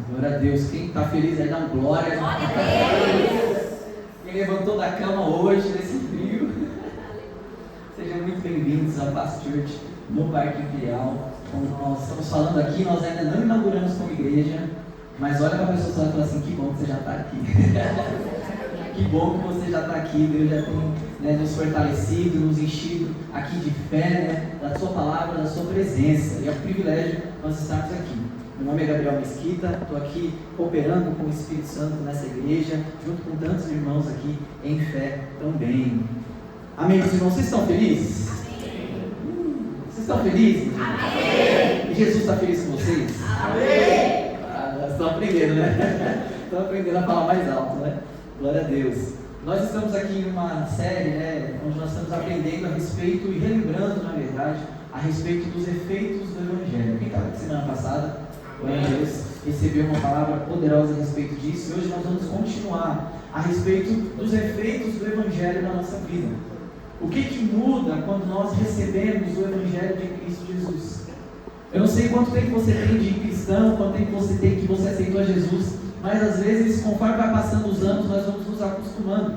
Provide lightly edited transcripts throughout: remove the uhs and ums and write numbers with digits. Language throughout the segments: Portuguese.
Glória a Deus. Quem está feliz aí, dá um glória. Glória a Deus. Quem levantou da cama hoje, nesse frio. Sejam muito bem-vindos à Paz Church no Parque Imperial. Como nós estamos falando aqui, nós ainda não inauguramos como igreja, mas olha para a pessoa e fala assim: que bom que você já está aqui. Que bom que você já está aqui. Deus já tem nos fortalecido, nos enchido aqui de fé, da sua palavra, da sua presença. E é um privilégio nós estarmos aqui. Meu nome é Gabriel Mesquita, estou aqui cooperando com o Espírito Santo nessa igreja, junto com tantos irmãos aqui em fé também. Amém, meus irmãos, vocês estão felizes? Amém. Vocês estão felizes? Amém. E Jesus está feliz com vocês? Amém. Estão aprendendo, né? Estão aprendendo a falar mais alto, né? Glória a Deus. Nós estamos aqui em uma série, onde nós estamos aprendendo a respeito e relembrando, na verdade, a respeito dos efeitos do Evangelho. Quem estava aqui semana passada, glória a Deus, recebeu uma palavra poderosa a respeito disso, e hoje nós vamos continuar a respeito dos efeitos do Evangelho na nossa vida. O que muda quando nós recebemos o Evangelho de Cristo Jesus? Eu não sei quanto tempo você tem de cristão, quanto tempo você tem que você aceitou a Jesus, mas às vezes, conforme vai passando os anos, nós vamos nos acostumando.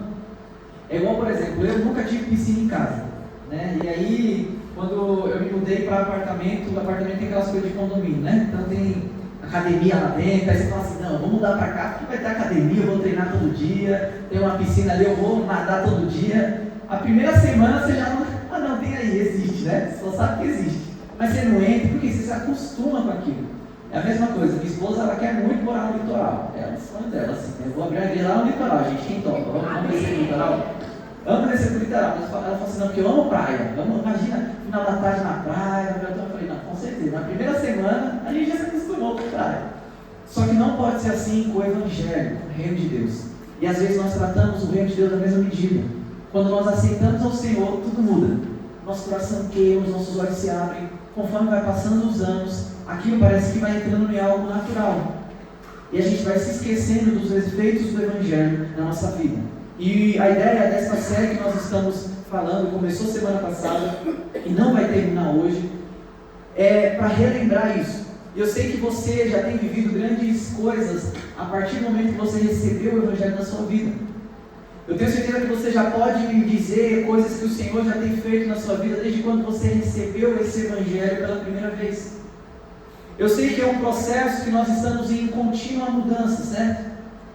É igual, por exemplo, eu nunca tive piscina em casa, né? E aí, quando eu me mudei para apartamento, o apartamento tem aquelas coisas de condomínio, né? Então tem academia lá dentro, aí você fala assim: não, vou mudar para cá porque vai ter academia, eu vou treinar todo dia, tem uma piscina ali, eu vou nadar todo dia. A primeira semana você já não tem aí, existe, né? Você só sabe que existe, mas você não entra porque você se acostuma com aquilo. É a mesma coisa, minha esposa, ela quer muito morar no litoral, é o sonho dela, assim: eu vou abrir a igreja lá no litoral, gente, quem topa? Vamos descer pro litoral? Vamos descer pro litoral. Ela falou assim: não, porque eu amo praia, imagina, final da tarde na praia. Eu falei: não, com certeza, na primeira semana a gente já se acostumou com praia. Só que não pode ser assim com o Evangelho, com o reino de Deus. E às vezes nós tratamos o reino de Deus da mesma medida. Quando nós aceitamos ao Senhor, tudo muda. Nosso coração queima, os nossos olhos se abrem. Conforme vai passando os anos, aquilo parece que vai entrando em algo natural. E a gente vai se esquecendo dos efeitos do Evangelho na nossa vida. E a ideia dessa série que nós estamos falando, começou semana passada e não vai terminar hoje, é para relembrar isso. Eu sei que você já tem vivido grandes coisas a partir do momento que você recebeu o Evangelho na sua vida. Eu tenho certeza que você já pode me dizer coisas que o Senhor já tem feito na sua vida desde quando você recebeu esse Evangelho pela primeira vez. Eu sei que é um processo que nós estamos em contínua mudança, certo?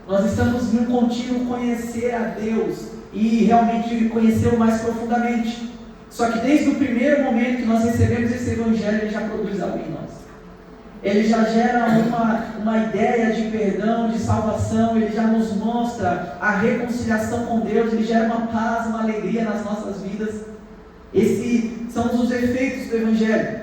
Nós estamos em um contínuo conhecer a Deus e realmente conhecê-lo mais profundamente. Só que desde o primeiro momento que nós recebemos esse Evangelho, ele já produz algo em nós. Ele já gera uma ideia de perdão, de salvação, ele já nos mostra a reconciliação com Deus, ele gera uma paz, uma alegria nas nossas vidas. Esses são os efeitos do Evangelho.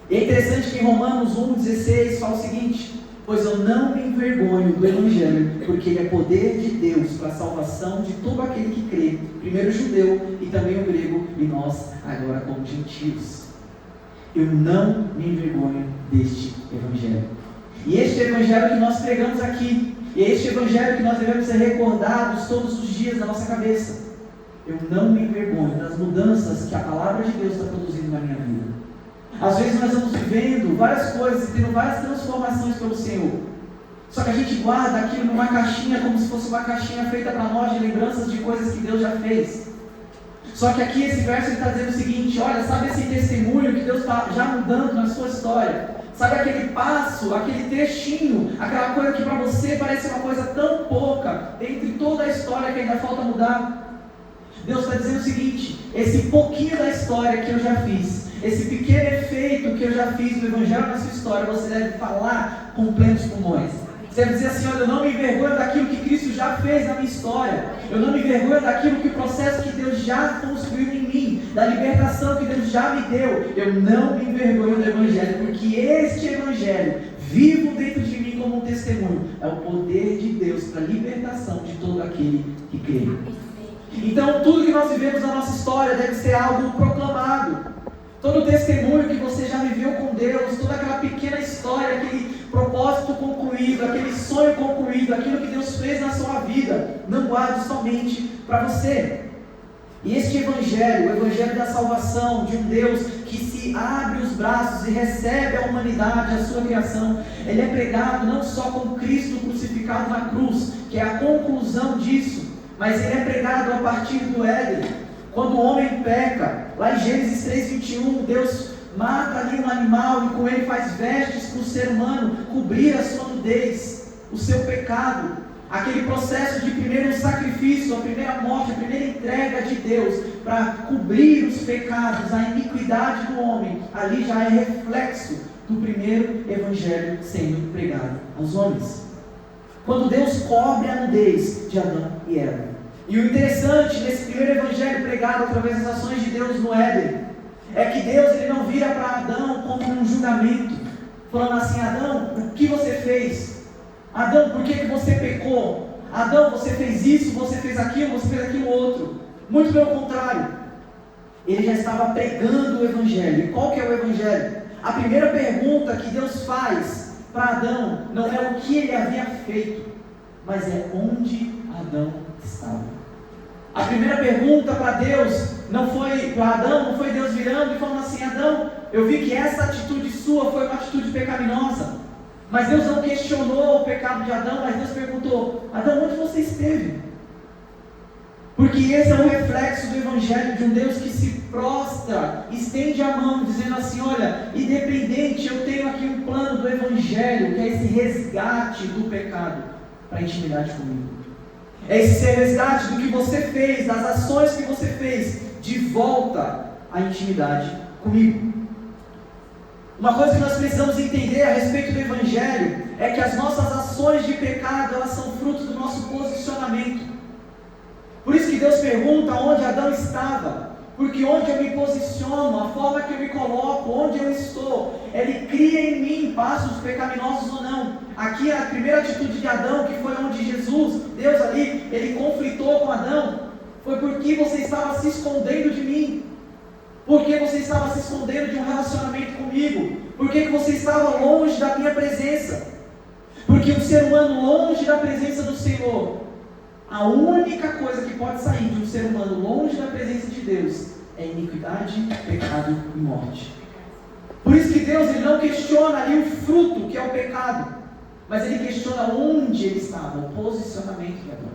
E é interessante que em Romanos 1,16 fala o seguinte: pois eu não me envergonho do Evangelho, porque ele é poder de Deus para a salvação de todo aquele que crê, primeiro o judeu e também o grego, e nós agora como gentios. Eu não me envergonho deste Evangelho. E este Evangelho que nós pregamos aqui, e este Evangelho que nós devemos ser recordados todos os dias na nossa cabeça. Eu não me envergonho das mudanças que a palavra de Deus está produzindo na minha vida. Às vezes nós estamos vivendo várias coisas e tendo várias transformações pelo Senhor. Só que a gente guarda aquilo numa caixinha, como se fosse uma caixinha feita para nós de lembranças de coisas que Deus já fez. Só que aqui esse verso está dizendo o seguinte: olha, sabe esse testemunho que Deus está já mudando na sua história? Sabe aquele passo, aquele trechinho, aquela coisa que para você parece uma coisa tão pouca, dentre toda a história que ainda falta mudar? Deus está dizendo o seguinte: esse pouquinho da história que eu já fiz, esse pequeno efeito que eu já fiz do Evangelho na sua história, você deve falar com plenos pulmões. Você deve dizer assim: olha, eu não me envergonho daquilo que Cristo já fez na minha história. Eu não me envergonho daquilo que o processo que Deus já construiu em mim, da libertação que Deus já me deu. Eu não me envergonho do Evangelho, porque este Evangelho, vivo dentro de mim como um testemunho, é o poder de Deus para a libertação de todo aquele que crê. Então, tudo que nós vivemos na nossa história deve ser algo proclamado. Todo o testemunho que você já viveu com Deus, toda aquela pequena história, aquele propósito concluído, aquele sonho concluído, aquilo que Deus fez na sua vida, não guarde somente para você. E este evangelho, o evangelho da salvação, de um Deus que se abre os braços e recebe a humanidade, a sua criação, ele é pregado não só com Cristo crucificado na cruz, que é a conclusão disso, mas ele é pregado a partir do Éden, quando o homem peca. Lá em Gênesis 3:21, Deus mata ali um animal e com ele faz vestes para o ser humano cobrir a sua nudez, o seu pecado. Aquele processo de primeiro sacrifício, a primeira morte, a primeira entrega de Deus para cobrir os pecados, a iniquidade do homem, ali já é reflexo do primeiro evangelho sendo pregado aos homens. Quando Deus cobre a nudez de Adão e Eva. E o interessante nesse primeiro evangelho pregado através das ações de Deus no Éden, é que Deus ele não vira para Adão como um julgamento, falando assim: Adão, o que você fez? Adão, por que você pecou? Adão, você fez isso, você fez aquilo outro. Muito pelo contrário, ele já estava pregando o evangelho. E qual que é o evangelho? A primeira pergunta que Deus faz para Adão não é o que ele havia feito, mas é onde Adão estava. A primeira pergunta para Deus não foi para Adão, não foi Deus virando e falando assim: Adão, eu vi que essa atitude sua foi uma atitude pecaminosa. Mas Deus não questionou o pecado de Adão, mas Deus perguntou: Adão, onde você esteve? Porque esse é um reflexo do evangelho de um Deus que se prostra, estende a mão, dizendo assim: olha, independente, eu tenho aqui um plano do evangelho, que é esse resgate do pecado para a intimidade comigo. É esse resgate do que você fez, das ações que você fez, de volta à intimidade comigo. Uma coisa que nós precisamos entender a respeito do evangelho é que as nossas ações de pecado, elas são frutos do nosso posicionamento. Por isso que Deus pergunta onde Adão estava, porque onde eu me posiciono, a forma que eu me coloco, onde eu estou, ele cria em mim passos pecaminosos ou não. Aqui a primeira atitude de Adão, que foi onde Jesus, Deus ali, ele conflitou com Adão, foi porque você estava se escondendo de mim. Porque você estava se escondendo de um relacionamento comigo? Porque você estava longe da minha presença? Porque o ser humano longe da presença do Senhor, a única coisa que pode sair de um ser humano longe da presença de Deus é iniquidade, pecado e morte. Por isso que Deus ele não questiona ali o fruto que é o pecado, mas ele questiona onde ele estava, o posicionamento de Adão.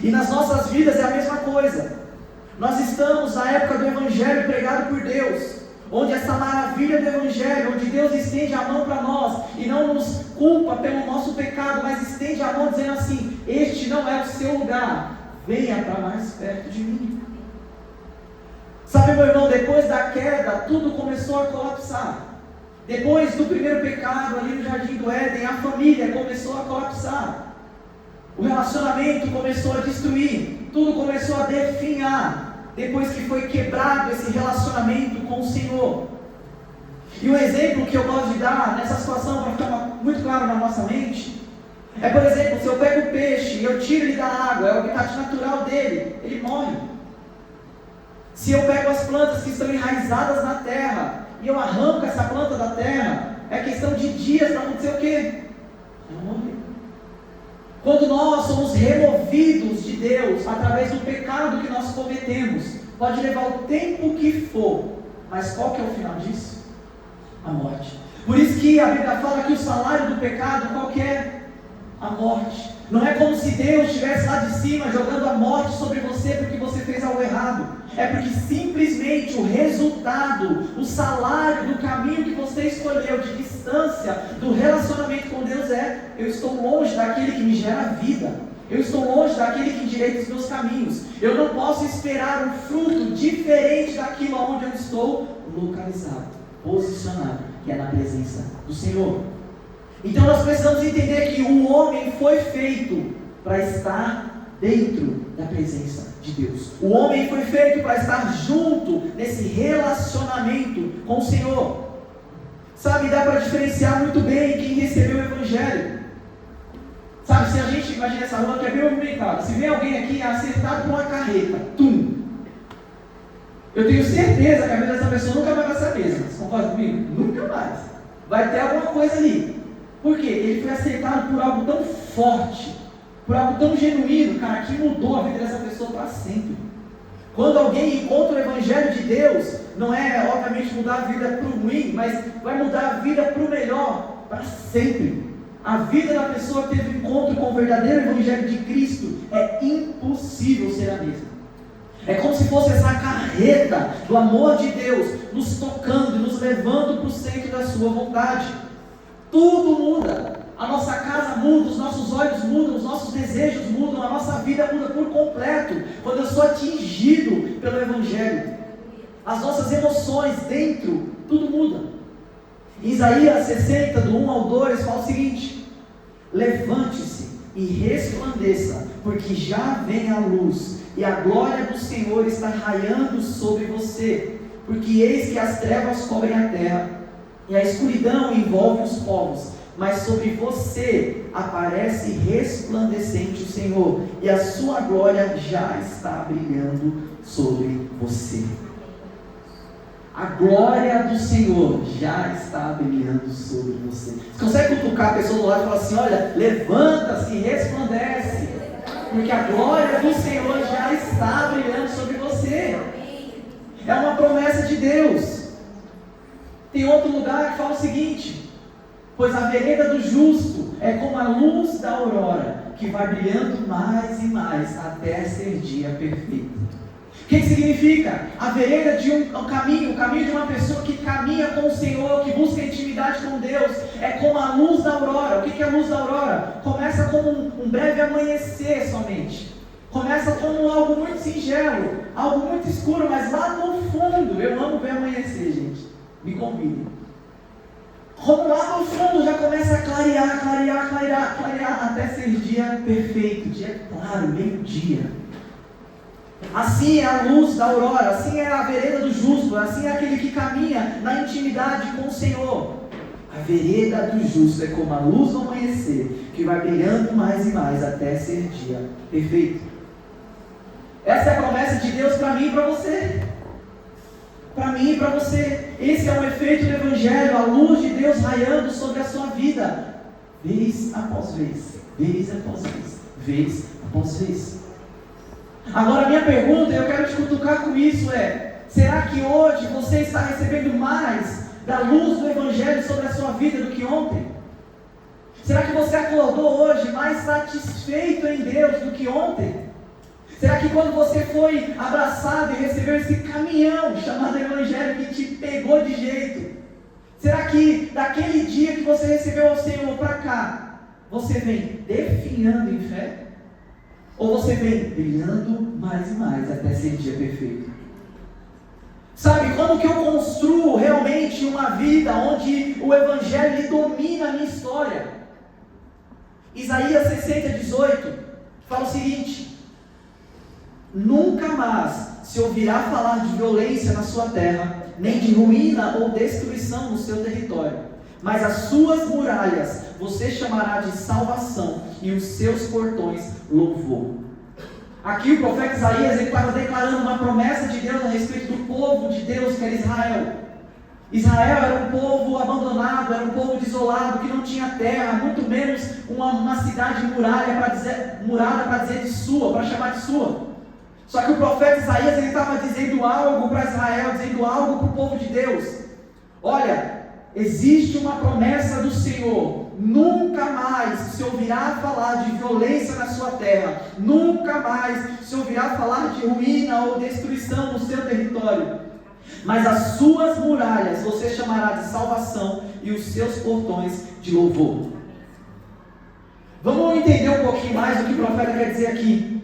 E nas nossas vidas é a mesma coisa. Nós estamos na época do evangelho pregado por Deus, onde essa maravilha do evangelho, onde Deus estende a mão para nós e não nos culpa pelo nosso pecado, mas estende a mão dizendo assim: este não é o seu lugar, venha para mais perto de mim. Sabe, meu irmão, depois da queda tudo começou a colapsar. Depois do primeiro pecado ali no jardim do Éden, a família começou a colapsar, o relacionamento começou a destruir, tudo começou a definhar, depois que foi quebrado esse relacionamento com o Senhor. E um exemplo que eu gosto de dar nessa situação, para ficar muito claro na nossa mente, é, por exemplo, se eu pego o peixe e eu tiro ele da água, é o habitat natural dele, ele morre. Se eu pego as plantas que estão enraizadas na terra e eu arranco essa planta da terra, é questão de dias para acontecer o quê? Ela morre. Quando nós somos removidos de Deus através do pecado que nós cometemos, pode levar o tempo que for, mas qual que é o final disso? A morte. Por isso que a Bíblia fala que o salário do pecado, qual que é? A morte. Não é como se Deus estivesse lá de cima jogando a morte sobre você porque você fez algo errado. É porque simplesmente o resultado, o salário do caminho que você escolheu de distância do relacionamento com Deus é: eu estou longe daquele que me gera vida, eu estou longe daquele que endireita os meus caminhos, eu não posso esperar um fruto diferente daquilo onde eu estou localizado, posicionado, que é na presença do Senhor. Então nós precisamos entender que o homem foi feito para estar dentro da presença de Deus. O homem foi feito para estar junto nesse relacionamento com o Senhor. Sabe, dá para diferenciar muito bem quem recebeu o Evangelho. Sabe, se a gente imagina essa rua que é bem movimentada, se vem alguém aqui acertado por uma carreta, eu tenho certeza que a vida dessa pessoa nunca vai para essa mesa. Vocês concordam comigo? Nunca mais. Vai ter alguma coisa ali. Por quê? Ele foi acertado por algo tão forte, por algo tão genuíno, cara, que mudou a vida dessa pessoa para sempre. Quando alguém encontra o Evangelho de Deus, não é obviamente mudar a vida para o ruim, mas vai mudar a vida para o melhor, para sempre. A vida da pessoa que teve um encontro com o verdadeiro Evangelho de Cristo é impossível ser a mesma. É como se fosse essa carreta do amor de Deus nos tocando e nos levando para o centro da sua vontade. Tudo muda. A nossa casa muda, os nossos olhos mudam, os nossos desejos mudam, a nossa vida muda por completo quando eu sou atingido pelo Evangelho. As nossas emoções dentro, tudo muda. Em Isaías 60, do 1 ao 2, fala o seguinte: levante-se e resplandeça, porque já vem a luz, e a glória do Senhor está raiando sobre você. Porque eis que as trevas cobrem a terra, e a escuridão envolve os povos. Mas sobre você aparece resplandecente o Senhor, e a sua glória já está brilhando sobre você. A glória do Senhor já está brilhando sobre você. Você consegue cutucar a pessoa do lado e falar assim: olha, levanta-se e resplandece, porque a glória do Senhor já está brilhando sobre você. É uma promessa de Deus. Tem outro lugar que fala o seguinte: pois a vereda do justo é como a luz da aurora, que vai brilhando mais e mais até ser dia perfeito. O que significa? A vereda de um caminho, o caminho de uma pessoa que caminha com o Senhor, que busca intimidade com Deus, é como a luz da aurora. O que é a luz da aurora? Começa como um breve amanhecer somente. Começa como algo muito singelo, algo muito escuro, mas lá no fundo, eu amo ver amanhecer, gente. Me convidem. Como lá no fundo já começa a clarear, até ser dia perfeito, dia claro, meio-dia. Assim é a luz da aurora, assim é a vereda do justo, assim é aquele que caminha na intimidade com o Senhor. A vereda do justo é como a luz do amanhecer, que vai brilhando mais e mais até ser dia perfeito. Essa é a promessa de Deus para mim e para você. Para mim e para você. Esse é o efeito do Evangelho, a luz de Deus raiando sobre a sua vida, vez após vez, vez após vez, vez após vez. Agora a minha pergunta, eu quero te cutucar com isso, será que hoje você está recebendo mais da luz do Evangelho sobre a sua vida do que ontem? Será que você acordou hoje mais satisfeito em Deus do que ontem? Será que quando você foi abraçado e recebeu esse caminhão chamado Evangelho que te pegou de jeito, será que daquele dia que você recebeu ao Senhor para cá, você vem definhando em fé? Ou você vem brilhando mais e mais até ser dia perfeito? Sabe, como que eu construo realmente uma vida onde o Evangelho domina a minha história? Isaías 60, 18 fala o seguinte: nunca mais se ouvirá falar de violência na sua terra, nem de ruína ou destruição no seu território, mas as suas muralhas você chamará de salvação e os seus portões louvor. Aqui o profeta Isaías ele estava declarando uma promessa de Deus a respeito do povo de Deus, que era Israel. Israel era um povo abandonado, era um povo desolado, que não tinha terra, muito menos uma cidade murada para dizer de sua, para chamar de sua. Só que o profeta Isaías ele estava dizendo algo para Israel, dizendo algo para o povo de Deus. Olha, existe uma promessa do Senhor: nunca mais se ouvirá falar de violência na sua terra, nunca mais se ouvirá falar de ruína ou destruição no seu território, mas as suas muralhas você chamará de salvação e os seus portões de louvor. Vamos entender um pouquinho mais do que o profeta quer dizer aqui.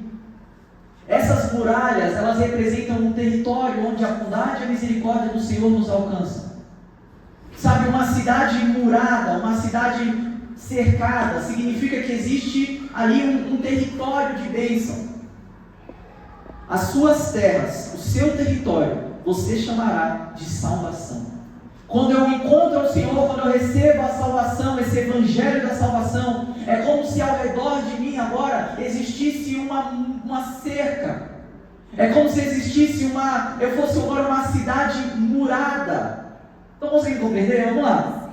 Essas muralhas, elas representam um território onde a bondade e a misericórdia do Senhor nos alcançam. Sabe, uma cidade murada, uma cidade cercada, significa que existe ali um território de bênção. As suas terras, o seu território, você chamará de salvação. Quando eu encontro o Senhor, quando eu recebo a salvação, esse Evangelho da salvação, é como se ao redor de mim agora existisse uma cerca. É como se existisse eu fosse agora uma cidade murada. Estão conseguindo compreender? Vamos lá.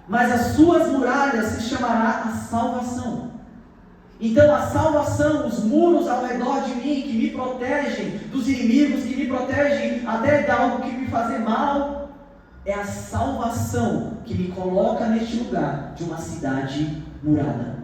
Mas as suas muralhas se chamará a salvação. Então a salvação, os muros ao redor de mim que me protegem dos inimigos, que me protegem até de algo que me fazer mal, é a salvação que me coloca neste lugar de uma cidade murada.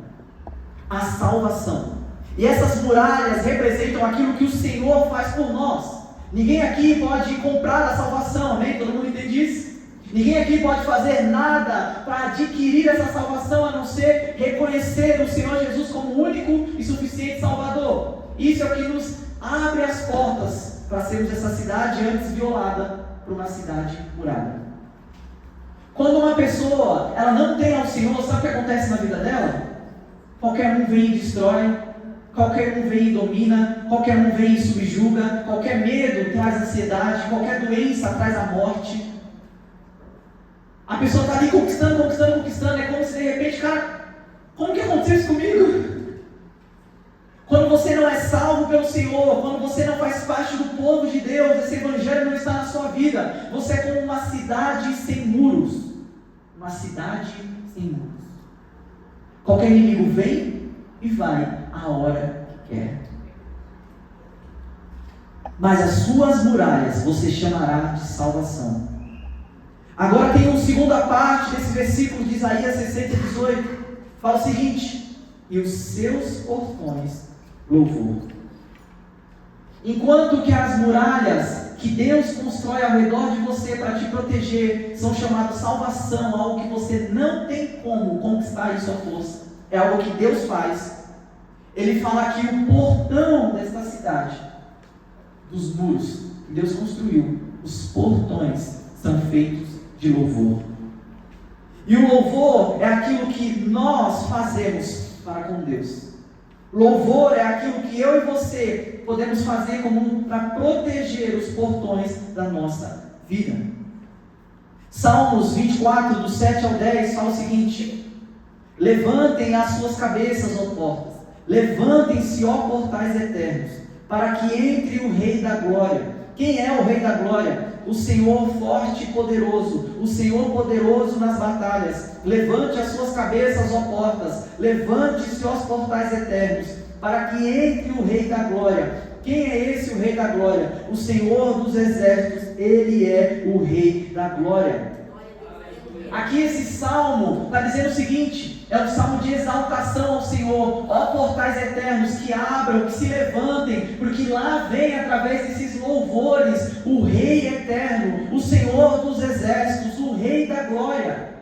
A salvação. E essas muralhas representam aquilo que o Senhor faz por nós. Ninguém aqui pode comprar a salvação, amém? Todo mundo entende isso? Ninguém aqui pode fazer nada para adquirir essa salvação, a não ser reconhecer o Senhor Jesus como único e suficiente Salvador. Isso é o que nos abre as portas para sermos essa cidade antes violada por uma cidade murada. Quando uma pessoa ela não tem ao Senhor, sabe o que acontece na vida dela? Qualquer um vem e destrói, qualquer um vem e domina, qualquer um vem e subjuga, qualquer medo traz ansiedade, qualquer doença traz a morte. A pessoa está ali conquistando, é como se de repente, cara, como que aconteceu isso comigo? Quando você não é salvo pelo Senhor, quando você não faz parte do povo de Deus, esse evangelho não está na sua vida, você é como uma cidade sem muros. Uma cidade sem muros. Qualquer inimigo vem e vai a hora que quer. Mas as suas muralhas você chamará de salvação. Agora tem uma segunda parte desse versículo de Isaías 60:18. Fala o seguinte: e os seus portões louvor. Enquanto que as muralhas que Deus constrói ao redor de você para te proteger são chamadas salvação, algo que você não tem como conquistar isso à força, é algo que Deus faz. Ele fala aqui o portão desta cidade, dos muros que Deus construiu, os portões são feitos de louvor. E o louvor é aquilo que nós fazemos para com Deus. Louvor é aquilo que eu e você podemos fazer como para proteger os portões da nossa vida. Salmos 24, do 7 ao 10, fala o seguinte: levantem as suas cabeças, ó portas, levantem-se, ó portais eternos, para que entre o Rei da Glória. Quem é o Rei da Glória? O Senhor forte e poderoso, o Senhor poderoso nas batalhas. Levante as suas cabeças, ó portas, levante-se, ó portais eternos, para que entre o Rei da Glória. Quem é esse o Rei da Glória? O Senhor dos exércitos, Ele é o Rei da Glória. Aqui esse salmo está dizendo o seguinte: é um salmo de exaltação ao Senhor. Ó portais eternos, que abram, que se levantem, porque lá vem através desses louvores o Rei eterno, o Senhor dos exércitos, o Rei da Glória.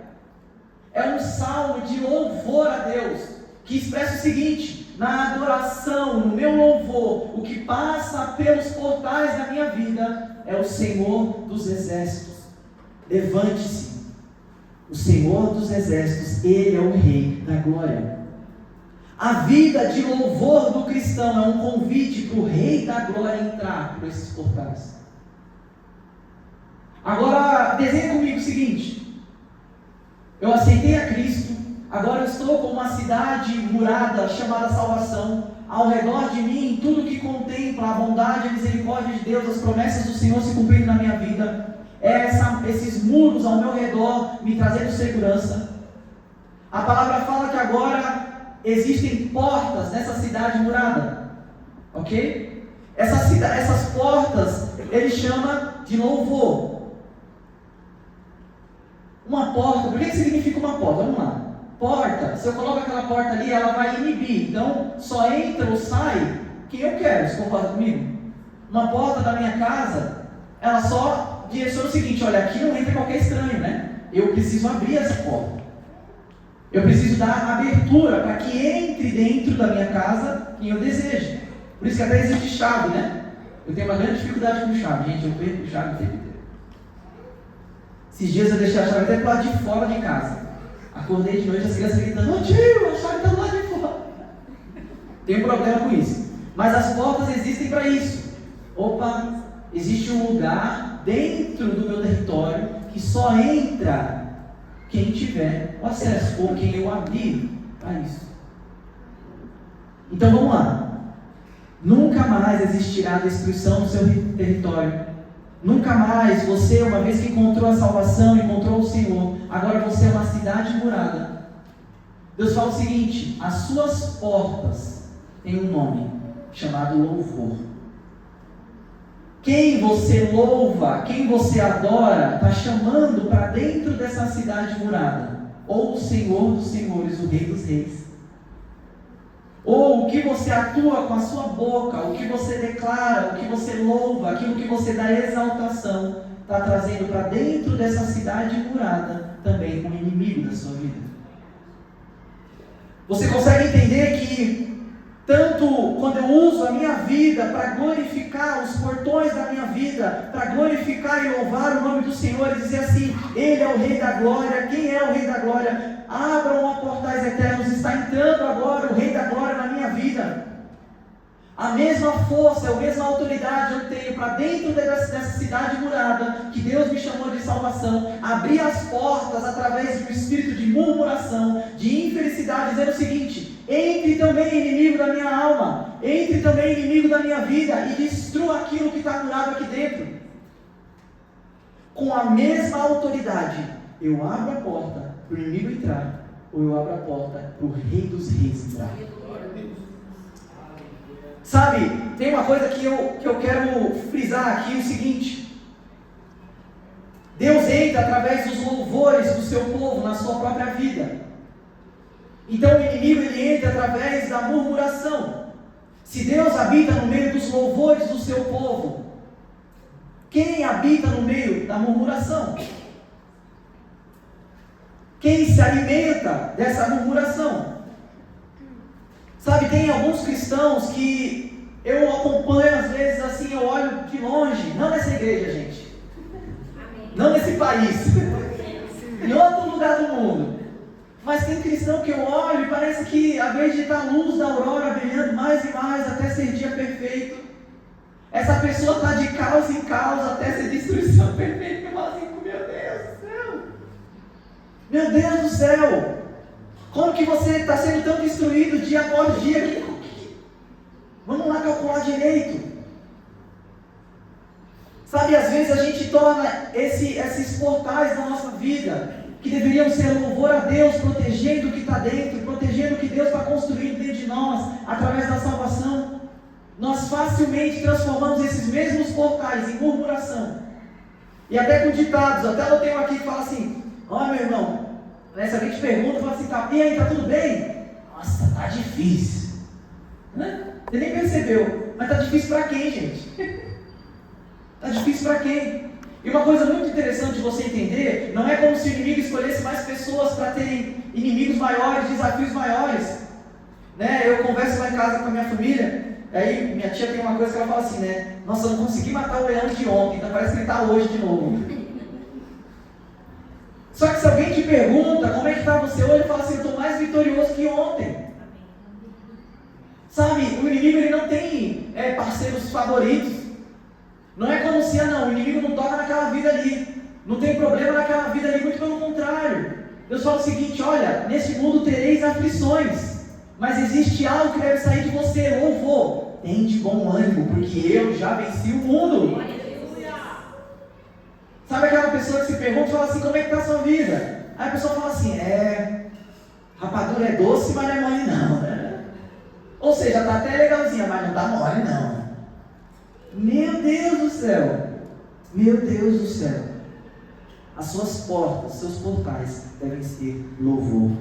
É um salmo de louvor a Deus, que expressa o seguinte: na adoração, no meu louvor, o que passa pelos portais da minha vida é o Senhor dos exércitos. Levante-se. O Senhor dos exércitos, Ele é o Rei da Glória. A vida de louvor do cristão é um convite para o Rei da Glória entrar por esses portais. Agora, desenhe comigo o seguinte: eu aceitei a Cristo, agora eu estou com uma cidade murada chamada salvação. Ao redor de mim, tudo que contempla a bondade e a misericórdia de Deus, as promessas do Senhor se cumprindo na minha vida. Esses muros ao meu redor me trazendo segurança. A palavra fala que agora existem portas nessa cidade murada, ok? Essas portas ele chama de louvor. Uma porta, por que significa uma porta? Vamos lá. Porta, se eu coloco aquela porta ali, ela vai inibir, então só entra ou sai quem eu quero. Você concorda comigo? Uma porta da minha casa, ela só direciona o seguinte: olha, aqui não entra qualquer estranho, né? Eu preciso abrir essa porta. Eu preciso dar abertura para que entre dentro da minha casa quem eu desejo. Por isso que até existe chave, né? Eu tenho uma grande dificuldade com chave, gente. Eu perco chave o tempo inteiro. Esses dias eu deixei a chave até do lado de fora de casa. Acordei de noite, as crianças gritando: ô tio, a chave está do lado de fora. Tenho problema com isso. Mas as portas existem para isso. Opa, existe um lugar dentro do meu território que só entra quem tiver o acesso, ou quem eu abrir para isso. Então vamos lá. Nunca mais existirá destruição no seu território. Nunca mais você, uma vez que encontrou a salvação, encontrou o Senhor, agora você é uma cidade murada. Deus fala o seguinte: as suas portas têm um nome chamado louvor. Quem você louva, quem você adora, está chamando para dentro dessa cidade murada, ou o Senhor dos Senhores, o Rei dos Reis. Ou o que você atua com a sua boca, o que você declara, o que você louva, aquilo que você dá exaltação, está trazendo para dentro dessa cidade murada também um inimigo da sua vida. Você consegue entender que tanto quando eu uso a minha vida para glorificar os portões da minha vida, para glorificar e louvar o nome do Senhor e dizer assim: Ele é o Rei da Glória. Quem é o Rei da Glória? Abram a portais eternos, está entrando agora o Rei da Glória na minha vida. A mesma força, a mesma autoridade eu tenho para dentro dessa cidade murada, que Deus me chamou de salvação, abrir as portas através de um espírito de murmuração, de infelicidade, dizendo o seguinte: entre também inimigo da minha alma, entre também inimigo da minha vida, e destrua aquilo que está murado aqui dentro. Com a mesma autoridade, eu abro a porta para o inimigo entrar, ou eu abro a porta para o Rei dos Reis entrar. Sabe, tem uma coisa que eu quero frisar aqui, o seguinte: Deus entra através dos louvores do seu povo na sua própria vida. Então o inimigo ele entra através da murmuração. Se Deus habita no meio dos louvores do seu povo, quem habita no meio da murmuração? Quem se alimenta dessa murmuração? Sabe, tem alguns cristãos que eu acompanho às vezes assim, eu olho de longe, não nessa igreja, gente, não nesse país, em outro lugar do mundo, mas tem cristão que eu olho e parece que, ao invés de estar a luz da aurora brilhando mais e mais até ser dia perfeito, essa pessoa está de caos em caos até ser destruição perfeita. Eu falo assim: meu Deus do céu, meu Deus do céu, como que você está sendo tão destruído dia após dia? Vamos lá calcular direito. Sabe, às vezes a gente torna esses portais da nossa vida, que deveriam ser louvor a Deus, protegendo o que está dentro, protegendo o que Deus está construindo dentro de nós, através da salvação, nós facilmente transformamos esses mesmos portais em murmuração. E até com ditados, até eu tenho aqui que fala assim: ó, meu irmão, se alguém te pergunta, fala assim: tá, e aí, tá tudo bem? Nossa, tá difícil, né? Você nem percebeu, mas tá difícil para quem, gente? Tá difícil para quem? E uma coisa muito interessante de você entender, não é como se o inimigo escolhesse mais pessoas para terem inimigos maiores, desafios maiores, né? Eu converso lá em casa com a minha família, aí minha tia tem uma coisa que ela fala assim, né? Nossa, eu não consegui matar o leão de ontem, então parece que ele está hoje de novo. Só que se alguém te pergunta como é que está você hoje, fala assim: eu estou mais vitorioso que ontem. Sabe, o inimigo ele não tem parceiros favoritos. Não é como se, o inimigo não toca naquela vida ali, não tem problema naquela vida ali, muito pelo contrário. Deus fala o seguinte: olha, nesse mundo tereis aflições, mas existe algo que deve sair de você, louvor. Tem de bom ânimo, porque eu já venci o mundo. Sabe aquela pessoa que se pergunta e fala assim: como é que está a sua vida? Aí a pessoa fala assim: rapadura é doce, mas não é mole não, né? Ou seja, está até legalzinha, mas não está mole não. Meu Deus do céu, meu Deus do céu. As suas portas, seus portais devem ser louvor.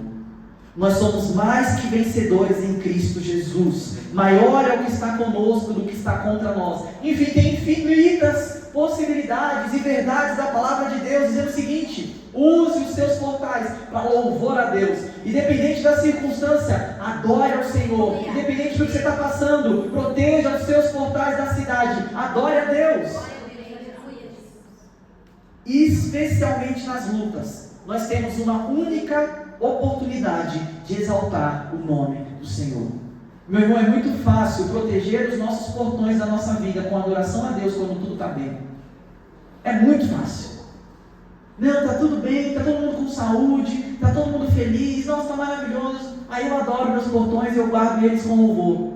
Nós somos mais que vencedores em Cristo Jesus. Maior é o que está conosco do que está contra nós. Enfim, tem infinitas possibilidades e verdades da palavra de Deus, dizendo o seguinte: use os seus portais para louvor a Deus. Independente da circunstância, adore ao Senhor. Independente do que você está passando, proteja os seus portais da cidade. Adore a Deus. Especialmente nas lutas, nós temos uma única oportunidade de exaltar o nome do Senhor. Meu irmão, é muito fácil proteger os nossos portões da nossa vida com adoração a Deus quando tudo está bem. É muito fácil. Não, está tudo bem, está todo mundo com saúde, está todo mundo feliz, nossa, está maravilhoso. Aí eu adoro meus portões e eu guardo eles com louvor.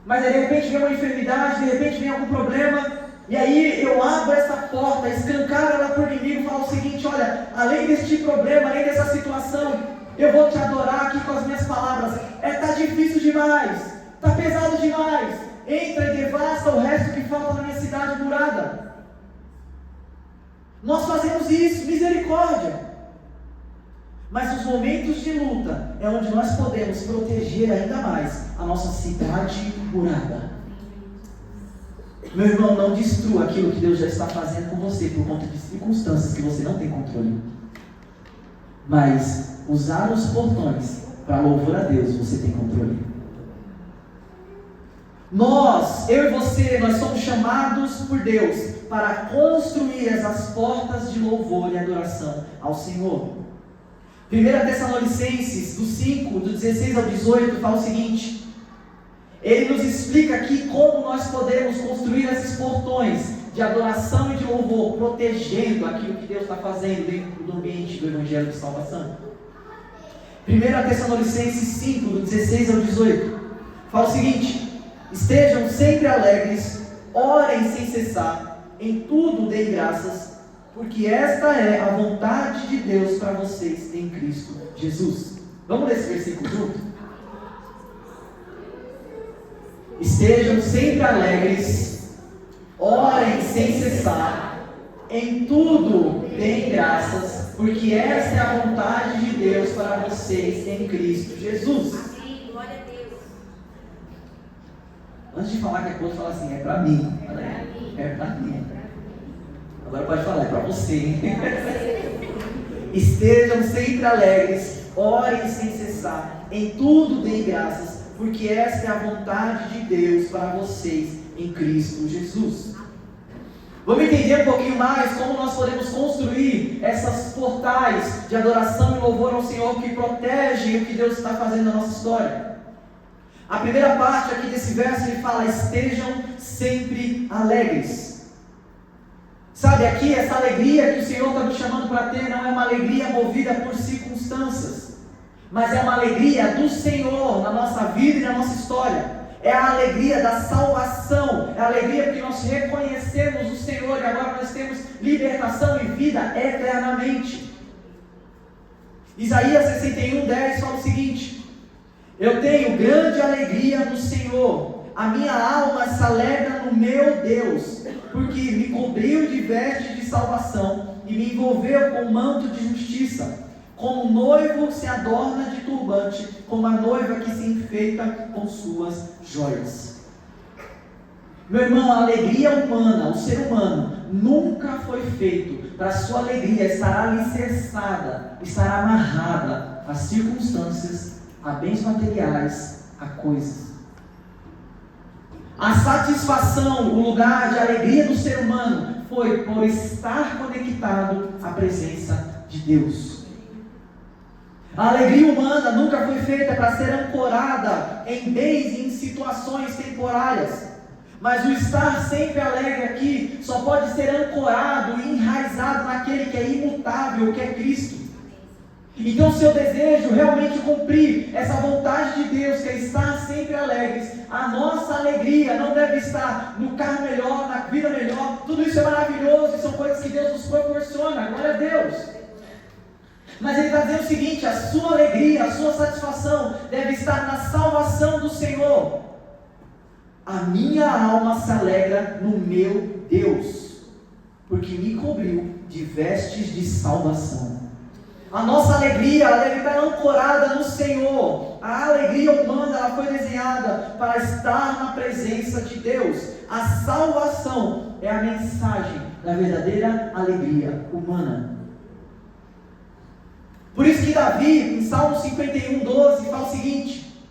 Mas aí de repente vem uma enfermidade, de repente vem algum problema, e aí eu abro essa porta, escancaro ela para o inimigo e falo o seguinte: olha, além deste problema, além dessa situação, eu vou te adorar aqui com as minhas palavras. Tá difícil demais, tá pesado demais. Entra e devasta o resto que falta na minha cidade murada. Nós fazemos isso, misericórdia. Mas nos momentos de luta é onde nós podemos proteger ainda mais a nossa cidade murada. Meu irmão, não destrua aquilo que Deus já está fazendo com você por conta de circunstâncias que você não tem controle. Mas usar os portões para louvor a Deus, você tem controle. Eu e você, nós somos chamados por Deus para construir essas portas de louvor e adoração ao Senhor. 1 Tessalonicenses, do 5, do 16 ao 18, fala o seguinte: ele nos explica aqui como nós podemos construir esses portões de adoração e de louvor, protegendo aquilo que Deus está fazendo dentro do ambiente do Evangelho de Salvação. 1 Tessalonicenses 5, do 16 ao 18, fala o seguinte: estejam sempre alegres, orem sem cessar, em tudo deem graças, porque esta é a vontade de Deus para vocês em Cristo Jesus. Vamos ler esse versículo junto? Estejam sempre alegres, orem sem cessar, em tudo deem graças, porque esta é a vontade de Deus para vocês em Cristo Jesus. Amém, glória a Deus. Antes de falar que a coisa, fala assim: é para mim. É para mim. Agora pode falar, é para você. Estejam sempre alegres, orem sem cessar, em tudo deem graças, porque esta é a vontade de Deus para vocês em Cristo Jesus. Vamos entender um pouquinho mais como nós podemos construir essas portais de adoração e louvor ao Senhor que protegem o que Deus está fazendo na nossa história. A primeira parte aqui desse verso, ele fala: estejam sempre alegres. Sabe, aqui essa alegria que o Senhor está nos chamando para ter não é uma alegria movida por circunstâncias, mas é uma alegria do Senhor na nossa vida e na nossa história. É a alegria da salvação, é a alegria porque nós reconhecemos o Senhor e agora nós temos libertação e vida eternamente. Isaías 61:10 fala o seguinte: eu tenho grande alegria no Senhor, a minha alma se alegra no meu Deus, porque me cobriu de vestes de salvação e me envolveu com manto de justiça. Como noivo se adorna de turbante, como a noiva que se enfeita com suas joias. Meu irmão, a alegria humana, o ser humano, nunca foi feito para a sua alegria estar alicerçada, estar amarrada a circunstâncias, a bens materiais, a coisas. A satisfação, o lugar de alegria do ser humano foi por estar conectado à presença de Deus. A alegria humana nunca foi feita para ser ancorada em bens e em situações temporárias. Mas o estar sempre alegre aqui só pode ser ancorado e enraizado naquele que é imutável, que é Cristo. Então, se eu desejo realmente cumprir essa vontade de Deus, que é estar sempre alegres, a nossa alegria não deve estar no carro melhor, na vida melhor. Tudo isso é maravilhoso e são coisas que Deus nos proporciona, glória a Deus. Mas ele está dizendo o seguinte: a sua alegria, a sua satisfação deve estar na salvação do Senhor. A minha alma se alegra no meu Deus, porque me cobriu de vestes de salvação. A nossa alegria, ela deve estar ancorada no Senhor. A alegria humana, ela foi desenhada para estar na presença de Deus. A salvação é a mensagem da verdadeira alegria humana. Por isso que Davi, em Salmo 51:12, fala o seguinte: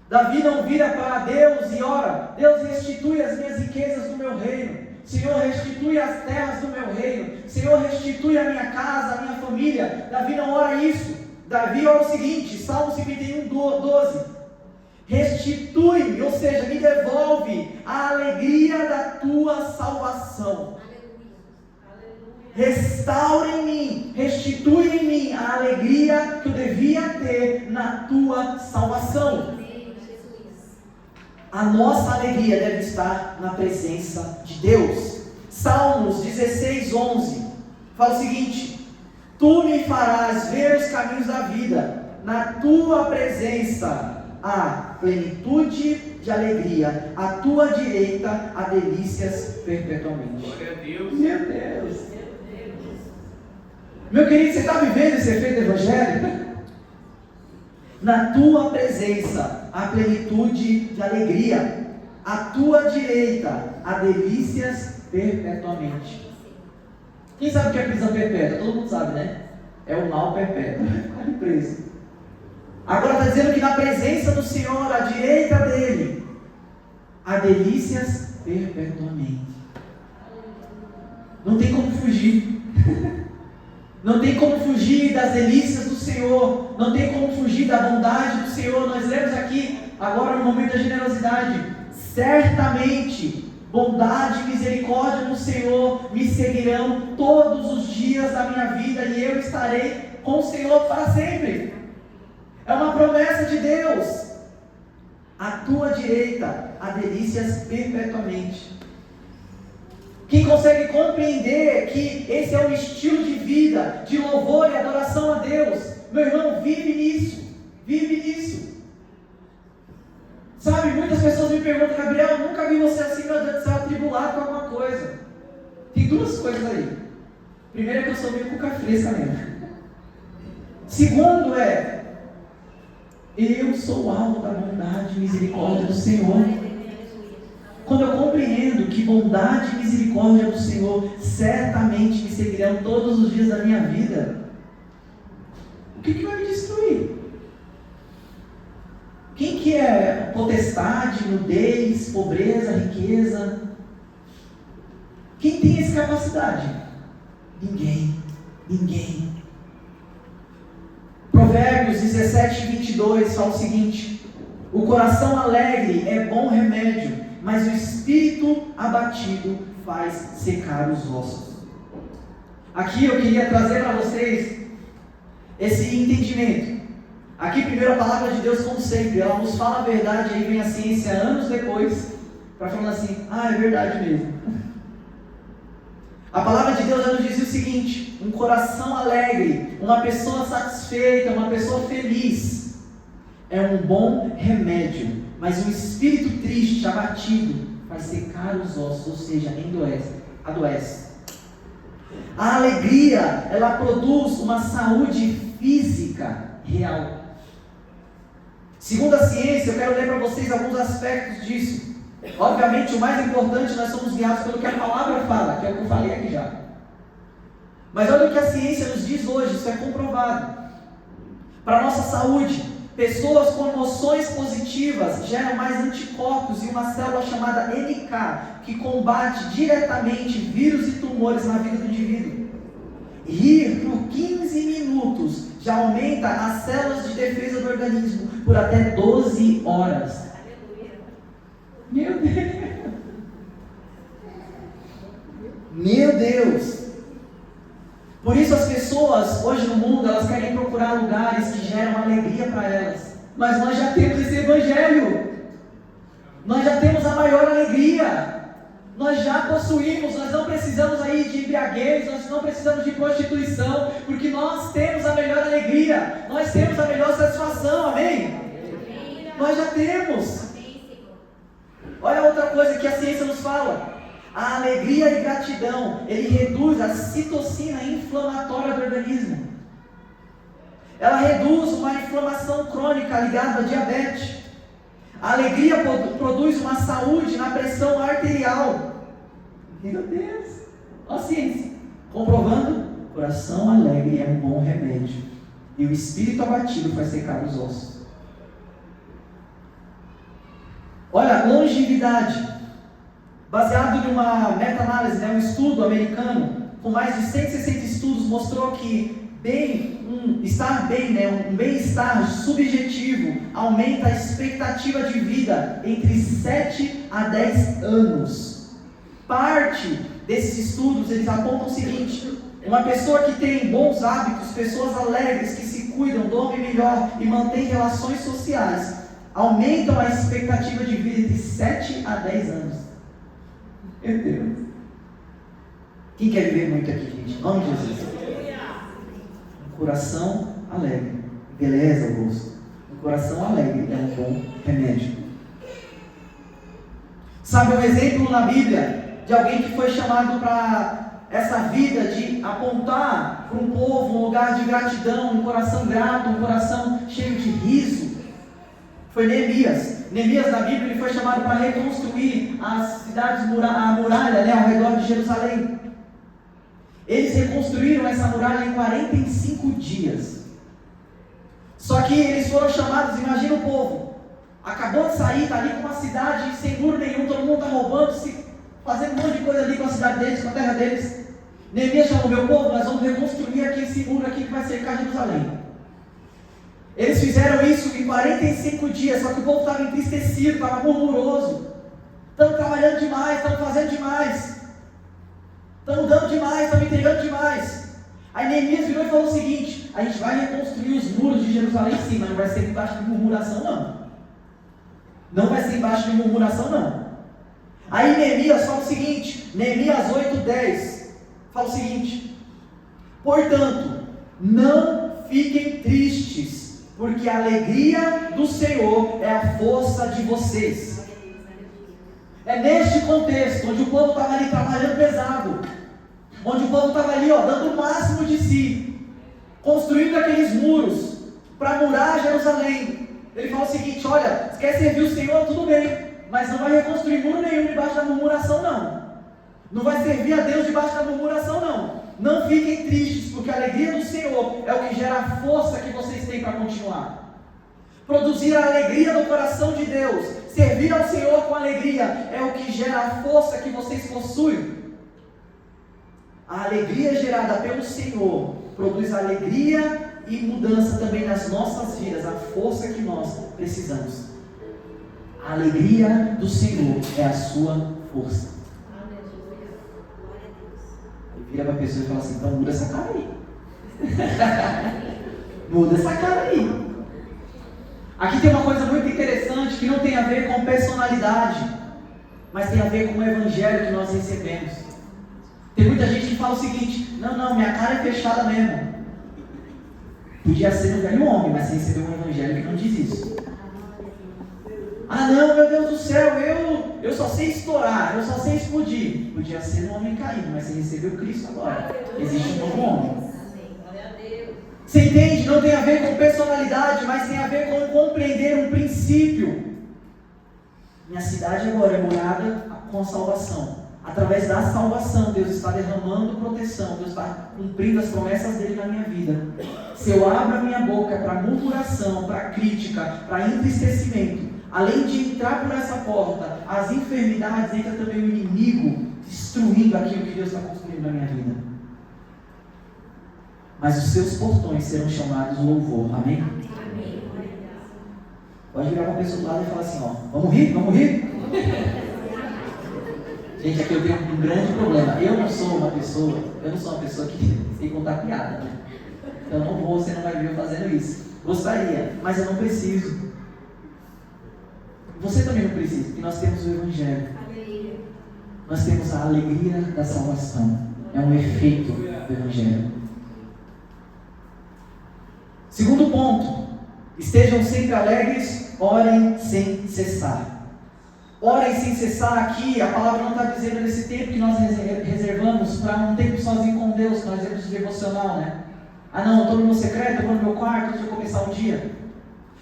Davi não vira para Deus e ora: Deus, restitui as minhas riquezas do meu reino. Senhor, restitui as terras do meu reino. Senhor, restitui a minha casa, a minha família. Davi não ora isso. Davi ora o seguinte, Salmo 51:12: restitui-me, ou seja, me devolve a alegria da tua salvação. Restaura em mim, restitui em mim a alegria que eu devia ter na tua salvação. A nossa alegria deve estar na presença de Deus. Salmos 16:11 fala o seguinte: Tu me farás ver os caminhos da vida. Na tua presença há plenitude de alegria. À tua direita há delícias perpetuamente. Glória a Deus. Meu Deus. Meu querido, você está vivendo esse efeito evangélico? Na tua presença há plenitude de alegria. À tua direita há delícias perpetuamente. Quem sabe o que é prisão perpétua? Todo mundo sabe, né? É o mal perpétuo. Ficar preso. Agora está dizendo que na presença do Senhor, à direita dele, há delícias perpetuamente. Não tem como fugir. Não tem como fugir das delícias do Senhor. Não tem como fugir da bondade do Senhor. Nós lemos aqui, agora no momento da generosidade: certamente, bondade e misericórdia do Senhor me seguirão todos os dias da minha vida, e eu estarei com o Senhor para sempre. É uma promessa de Deus. À tua direita há delícias perpetuamente. Quem consegue compreender que esse é um estilo de vida, de louvor e adoração a Deus, meu irmão, vive nisso. Vive nisso. Sabe, muitas pessoas me perguntam: Gabriel, eu nunca vi você assim, meu Deus do céu, atribulado com alguma coisa. Tem duas coisas aí. Primeiro é que eu sou meio cuca fresca mesmo. Segundo é: eu sou alvo da bondade e misericórdia do Senhor. Quando eu compreendo que bondade e misericórdia do Senhor certamente me seguirão todos os dias da minha vida, o que vai me destruir? Quem que é potestade, nudez, pobreza, riqueza? Quem tem essa capacidade? Ninguém. Ninguém. Provérbios 17:22 fala o seguinte: o coração alegre é bom remédio, mas o espírito abatido faz secar os ossos. Aqui eu queria trazer para vocês esse entendimento. Aqui primeiro a palavra de Deus, como sempre, ela nos fala a verdade, aí vem a ciência anos depois, para falar assim: ah, é verdade mesmo. A palavra de Deus nos diz o seguinte: um coração alegre, uma pessoa satisfeita, uma pessoa feliz, é um bom remédio, mas um espírito triste, abatido, faz secar os ossos, ou seja, adoece. A alegria, ela produz uma saúde física real. Segundo a ciência, eu quero ler para vocês alguns aspectos disso. Obviamente, o mais importante, nós somos guiados pelo que a palavra fala, que é o que eu falei aqui já. Mas olha o que a ciência nos diz hoje, isso é comprovado. Para a nossa saúde, pessoas com emoções positivas geram mais anticorpos e uma célula chamada NK, que combate diretamente vírus e tumores na vida do indivíduo. Rir por 15 minutos já aumenta as células de defesa do organismo por até 12 horas. Meu Deus! Meu Deus! Por isso as pessoas hoje no mundo, elas querem procurar lugares que geram alegria para elas. Mas nós já temos esse evangelho. Nós já temos a maior alegria. Nós já possuímos, nós não precisamos aí de embriaguez, nós não precisamos de prostituição, porque nós temos a melhor alegria, nós temos a melhor satisfação, amém? Nós já temos. Olha outra coisa que a ciência nos fala: a alegria e gratidão, ele reduz a citocina inflamatória do organismo. Ela reduz uma inflamação crônica ligada à diabetes. A alegria produz uma saúde na pressão arterial. Meu Deus! Olha a ciência comprovando: coração alegre é um bom remédio, e o espírito abatido faz secar os ossos. Olha, longevidade. Baseado em uma meta-análise, um estudo americano, com mais de 160 estudos, mostrou que um bem-estar subjetivo aumenta a expectativa de vida entre 7 a 10 anos. Parte desses estudos, eles apontam o seguinte: uma pessoa que tem bons hábitos, pessoas alegres, que se cuidam, dormem melhor e mantêm relações sociais, aumentam a expectativa de vida entre 7 a 10 anos. Meu Deus! Quem quer viver muito aqui, gente? Em nome de Jesus. coração alegre beleza o rosto. Um coração alegre é um bom remédio. Sabe um exemplo na Bíblia de alguém que foi chamado para essa vida de apontar para um povo um lugar de gratidão, um coração grato, um coração cheio de riso? Foi Neemias. Neemias na Bíblia ele foi chamado para reconstruir as cidades, a muralha, ao redor de Jerusalém. Eles reconstruíram essa muralha em 45 dias. Só que eles foram chamados, imagina o povo, acabou de sair, está ali com uma cidade sem muro nenhum, todo mundo está roubando, fazendo um monte de coisa ali com a cidade deles, com a terra deles. Neemias chamou: meu povo, nós vamos reconstruir aqui esse muro aqui que vai cercar Jerusalém. Eles fizeram isso em 45 dias, só que o povo estava entristecido, estava murmuroso. Estão trabalhando demais, estão fazendo demais, estão dando demais, estão entregando demais. Aí Neemias virou e falou o seguinte: a gente vai reconstruir os muros de Jerusalém sim, mas não vai ser embaixo de murmuração não. Não vai ser embaixo de murmuração não. Aí Neemias fala o seguinte, Neemias 8:10, fala o seguinte: portanto, não fiquem tristes, porque a alegria do Senhor é a força de vocês. É neste contexto, onde o povo estava ali trabalhando pesado, onde o povo estava ali, dando o máximo de si, construindo aqueles muros, para murar Jerusalém. Ele fala o seguinte: olha, se quer servir o Senhor, tudo bem, mas não vai reconstruir muro nenhum debaixo da murmuração não. Não vai servir a Deus debaixo da murmuração não. Não fiquem tristes, porque a alegria do Senhor é o que gera a força que vocês têm para continuar. Produzir a alegria do coração de Deus, servir ao Senhor com alegria, é o que gera a força que vocês possuem. A alegria gerada pelo Senhor produz alegria e mudança também nas nossas vidas, a força que nós precisamos. A alegria do Senhor é a sua força. Vira para a pessoa e fala assim: então muda essa cara aí. Muda essa cara aí. Aqui tem uma coisa muito interessante que não tem a ver com personalidade, mas tem a ver com o evangelho que nós recebemos. Tem muita gente que fala o seguinte: não, minha cara é fechada mesmo. Podia ser um velho homem, mas você recebeu um evangelho que não diz isso. Ah não, meu Deus do céu, eu só sei estourar, eu só sei explodir. Podia ser um homem caído, mas você recebeu Cristo agora. Existe um novo homem. Você entende? Não tem a ver com personalidade, mas tem a ver com compreender um princípio. Minha cidade agora é morada com salvação. Através da salvação, Deus está derramando proteção, Deus está cumprindo as promessas dele na minha vida. Se eu abro a minha boca para murmuração, para crítica, para entristecimento, além de entrar por essa porta, as enfermidades, entra também o inimigo, destruindo aquilo que Deus está construindo na minha vida. Mas os seus portões serão chamados louvor, amém? Amém. Pode virar para a pessoa do lado e falar assim: vamos rir? Vamos rir? Gente, aqui eu tenho um grande problema. Eu não sou uma pessoa que tem que contar piada, né? Então você não vai ver eu fazendo isso. Gostaria, mas eu não preciso. Você também não precisa, porque nós temos o Evangelho. Nós temos a alegria da salvação. É um efeito do Evangelho. Segundo ponto: estejam sempre alegres, orem sem cessar. Orem sem cessar aqui, a palavra não está dizendo nesse tempo que nós reservamos para um tempo sozinho com Deus, que nós temos de devocional, né? Ah não, estou no meu secreto, estou no meu quarto antes de eu começar o dia.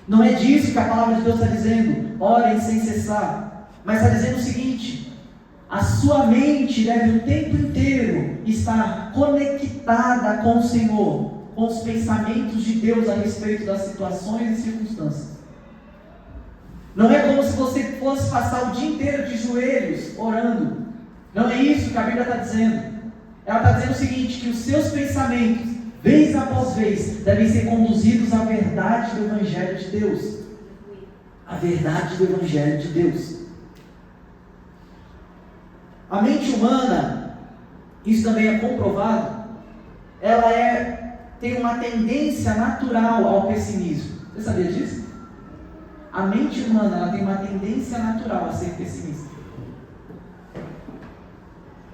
Não é disso que a palavra de Deus está dizendo. Orem sem cessar. Mas está dizendo o seguinte: a sua mente deve o tempo inteiro estar conectada com o Senhor, com os pensamentos de Deus a respeito das situações e circunstâncias. Não é como se você fosse passar o dia inteiro de joelhos orando. Não é isso que a Bíblia está dizendo. Ela está dizendo o seguinte: que os seus pensamentos, vez após vez, devem ser conduzidos à verdade do Evangelho de Deus. A verdade do Evangelho de Deus. A mente humana, isso também é comprovado, ela tem uma tendência natural ao pessimismo. Você sabia disso? A mente humana, ela tem uma tendência natural a ser pessimista.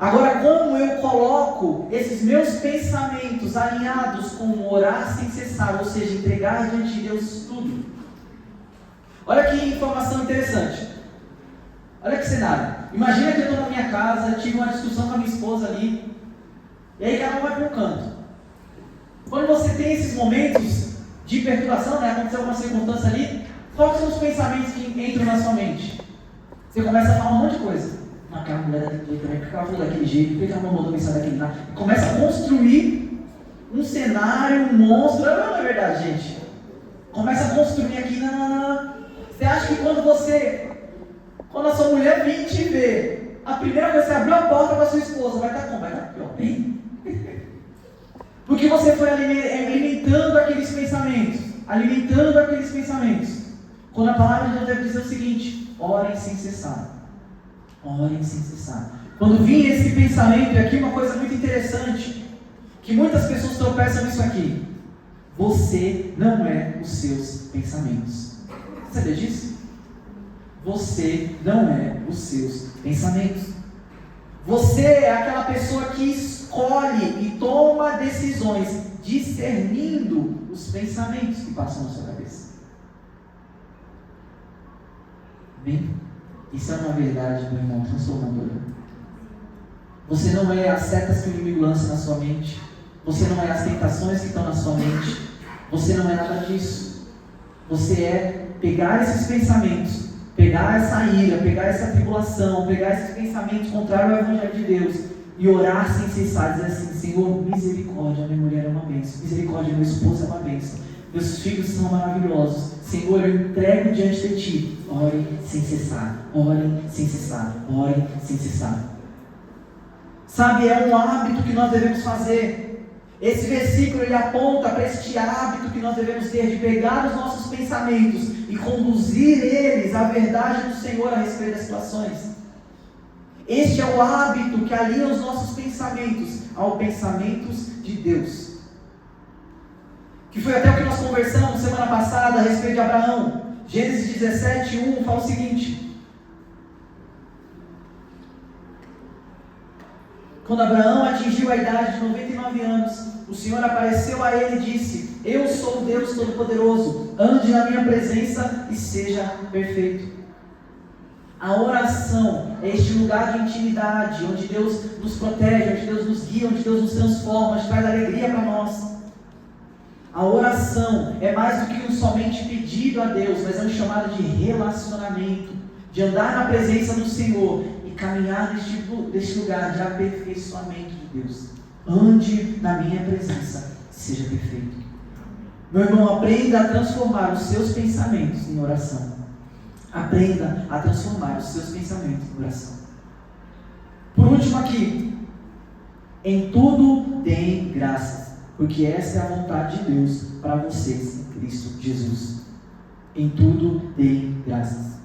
Agora, como eu coloco esses meus pensamentos alinhados com orar sem cessar, ou seja, entregar diante de Deus tudo? Olha que informação interessante. Olha que cenário. Imagina que eu estou na minha casa, tive uma discussão com a minha esposa ali, e aí cada um vai para um canto. Quando você tem esses momentos de perturbação, né, aconteceu alguma circunstância ali, quais são os pensamentos que entram na sua mente? Você começa a falar um monte de coisa. Aquela mulher daquele jeito, por que ela falou daquele jeito, por que ela não mandou mensagem daquele lado? E começa a construir um cenário, um monstro. Não é verdade, gente? Começa a construir aqui. Não. Você acha que quando a sua mulher vir te ver, a primeira coisa que você abriu a porta para sua esposa, vai estar como? Vai estar pior, bem? Porque você foi alimentando aqueles pensamentos. Quando a palavra de Deus deve dizer o seguinte: orem sem cessar. Orem sem cessar. Quando vinha esse pensamento, e aqui uma coisa muito interessante, que muitas pessoas tropeçam nisso aqui: você não é os seus pensamentos. Você sabia disso? Você não é os seus pensamentos. Você é aquela pessoa que escolhe e toma decisões discernindo os pensamentos que passam na sua cabeça. Bem, isso é uma verdade, meu irmão, transformadora. Você não é as setas que o inimigo lança na sua mente. Você não é as tentações que estão na sua mente. Você não é nada disso. Você é pegar esses pensamentos, pegar essa ira, pegar essa tribulação, pegar esses pensamentos contrários ao Evangelho de Deus e orar sem cessar, dizer assim: Senhor, misericórdia, minha mulher é uma bênção. Misericórdia, meu esposo é uma bênção. Meus filhos são maravilhosos. Senhor, eu entrego diante de Ti. Ore sem cessar, ore sem cessar, ore sem cessar. Sabe, é um hábito que nós devemos fazer. Esse versículo ele aponta para este hábito que nós devemos ter de pegar os nossos pensamentos e conduzir eles à verdade do Senhor a respeito das situações. Este é o hábito que alinha os nossos pensamentos aos pensamentos de Deus. Que foi até o que nós conversamos semana passada a respeito de Abraão. Gênesis 17:1 fala o seguinte: quando Abraão atingiu a idade de 99 anos, o Senhor apareceu a ele e disse: eu sou o Deus Todo-Poderoso, ande na minha presença e seja perfeito. A oração é este lugar de intimidade, onde Deus nos protege, onde Deus nos guia, onde Deus nos transforma, onde traz alegria para nós. A oração é mais do que um somente pedido a Deus, mas é um chamado de relacionamento, de andar na presença do Senhor e caminhar neste lugar de aperfeiçoamento de Deus. Ande na minha presença, seja perfeito. Meu irmão, aprenda a transformar os seus pensamentos em oração. Aprenda a transformar os seus pensamentos em oração. Por último aqui, em tudo deem graças, porque essa é a vontade de Deus para vocês em Cristo Jesus. Em tudo deem graças.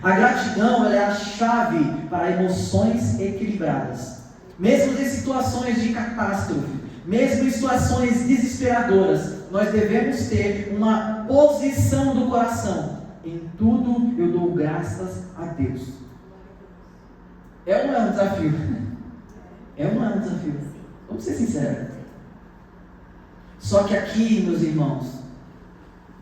A gratidão ela é a chave para emoções equilibradas. Mesmo em situações de catástrofe, mesmo em situações desesperadoras, nós devemos ter uma posição do coração. Em tudo eu dou graças a Deus. É ou não é um desafio? É ou não é um desafio? Vamos ser sinceros. Só que aqui, meus irmãos,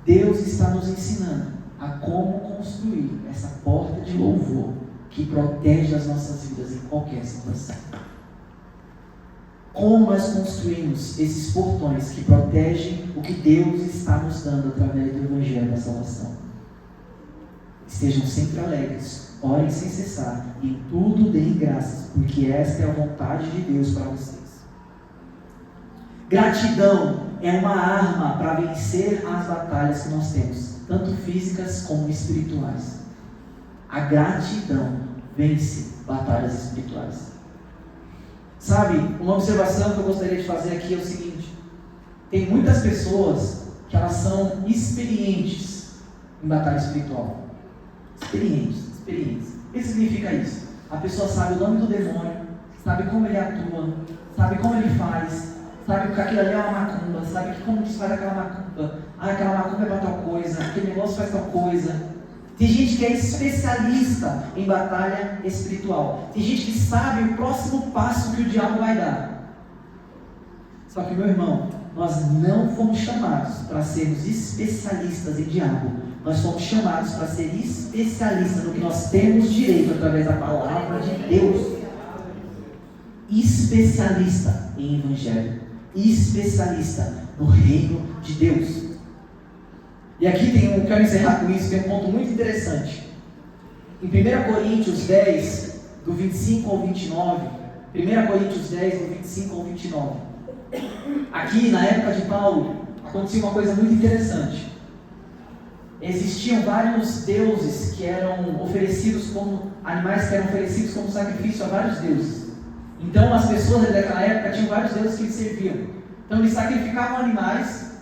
Deus está nos ensinando a como construir essa porta de louvor que protege as nossas vidas em qualquer situação. Como nós construímos esses portões que protegem o que Deus está nos dando através do Evangelho da Salvação. Estejam sempre alegres, orem sem cessar, e em tudo deem graças, porque esta é a vontade de Deus para vocês. Gratidão é uma arma para vencer as batalhas que nós temos, tanto físicas como espirituais. A gratidão vence batalhas espirituais. Sabe, uma observação que eu gostaria de fazer aqui é o seguinte: tem muitas pessoas que elas são experientes em batalha espiritual. Experientes. O que significa isso? A pessoa sabe o nome do demônio, sabe como ele atua, sabe como ele faz, sabe que aquilo ali é uma macumba, sabe que como desfaz aquela macumba. Aquela macumba é para tal coisa, aquele negócio faz tal coisa. Tem gente que é especialista em batalha espiritual. Tem gente que sabe o próximo passo que o diabo vai dar. Só que, meu irmão, nós não fomos chamados para sermos especialistas em diabo. Nós fomos chamados para ser especialistas no que nós temos direito através da palavra de Deus. Especialista em evangelho. Especialista no reino de Deus. E aqui eu quero encerrar com isso, tem um ponto muito interessante. Em 1 Coríntios 10, do 25 ao 29, 1 Coríntios 10, do 25 ao 29. Aqui, na época de Paulo, acontecia uma coisa muito interessante. Existiam vários deuses que eram oferecidos como animais que eram oferecidos como sacrifício a vários deuses. Então, as pessoas daquela época tinham vários deuses que eles serviam. Então, eles sacrificavam animais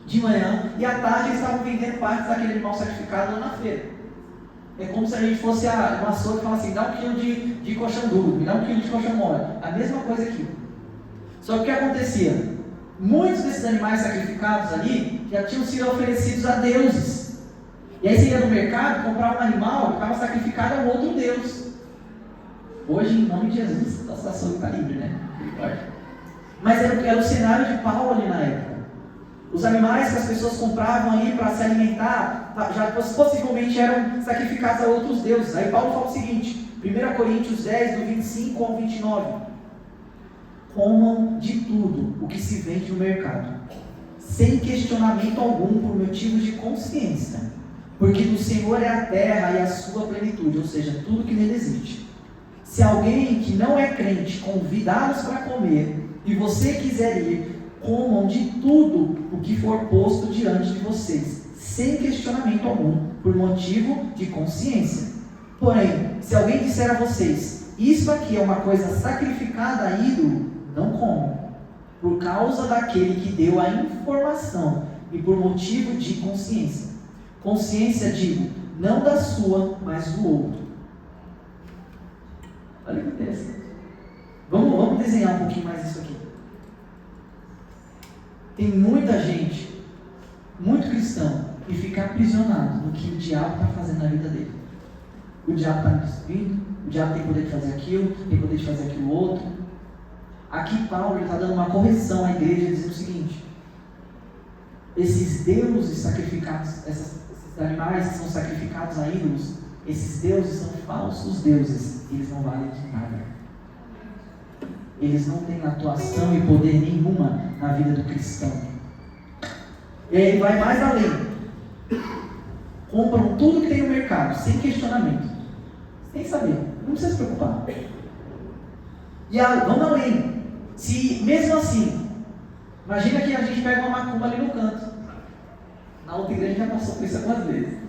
de manhã, e à tarde eles estavam vendendo partes daquele animal sacrificado lá na feira. É como se a gente fosse uma açougue e falasse assim, dá 1 quilo de colchão duro, me dá 1 quilo de colchão mole. A mesma coisa aqui. Só que o que acontecia? Muitos desses animais sacrificados ali já tinham sido oferecidos a deuses. E aí você ia no mercado, comprava um animal, ficava sacrificado a um outro deus. Hoje, em nome de Jesus, nosso açougue está livre, né? Mas era o cenário de Paulo ali na época. Os animais que as pessoas compravam ali para se alimentar, já possivelmente eram sacrificados a outros deuses. Aí Paulo fala o seguinte, 1 Coríntios 10, do 25 ao 29. Comam de tudo o que se vende no mercado, sem questionamento algum por motivos de consciência, porque do Senhor é a terra e a sua plenitude, ou seja, tudo que nele existe. Se alguém que não é crente convidá-los para comer, e você quiser ir, comam de tudo o que for posto diante de vocês, sem questionamento algum, por motivo de consciência. Porém, se alguém disser a vocês, isso aqui é uma coisa sacrificada a ídolo, não comam, por causa daquele que deu a informação e por motivo de consciência. Consciência, digo, não da sua, mas do outro. Olha que interessante. Vamos desenhar um pouquinho mais isso aqui. Tem muita gente, muito cristão, que fica aprisionado no que o diabo está fazendo na vida dele. O diabo está me destruindo, o diabo tem poder de fazer aquilo, tem poder de fazer aquilo outro. Aqui Paulo está dando uma correção à igreja, dizendo o seguinte: esses deuses sacrificados, esses animais que são sacrificados a ídolos, esses deuses são falsos deuses, eles não valem de nada. Eles não têm atuação e poder nenhuma na vida do cristão. E aí ele vai mais além. Compram tudo que tem no mercado, sem questionamento, sem saber, não precisa se preocupar. E vamos além. Se mesmo assim, imagina que a gente pega uma macumba ali no canto. Na outra igreja já passou por isso algumas vezes.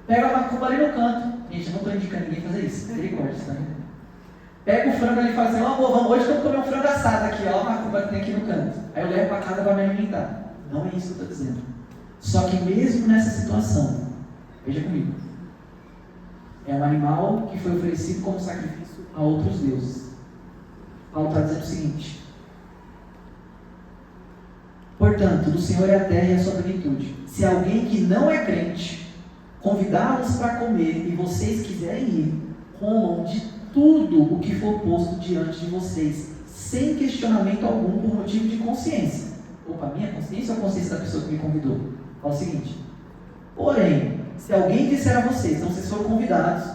Pega a macumba ali no canto. Gente, eu não estou indicando ninguém fazer isso. Misericórdia, tá vendo? Pega o frango ali e fala assim, vamos, hoje vamos comer um frango assado aqui, ó, a macumba que tem aqui no canto. Aí eu levo para casa para me alimentar. Não é isso que eu estou dizendo. Só que mesmo nessa situação, veja comigo, é um animal que foi oferecido como sacrifício a outros deuses. Paulo está dizendo o seguinte: portanto, do Senhor é a terra e a sua plenitude. Se alguém que não é crente convidá-los para comer e vocês quiserem ir, comam de tudo o que for posto diante de vocês, sem questionamento algum por motivo de consciência. Opa, minha consciência ou a consciência da pessoa que me convidou? Fala o seguinte: porém, se alguém disser a vocês, então vocês foram convidados,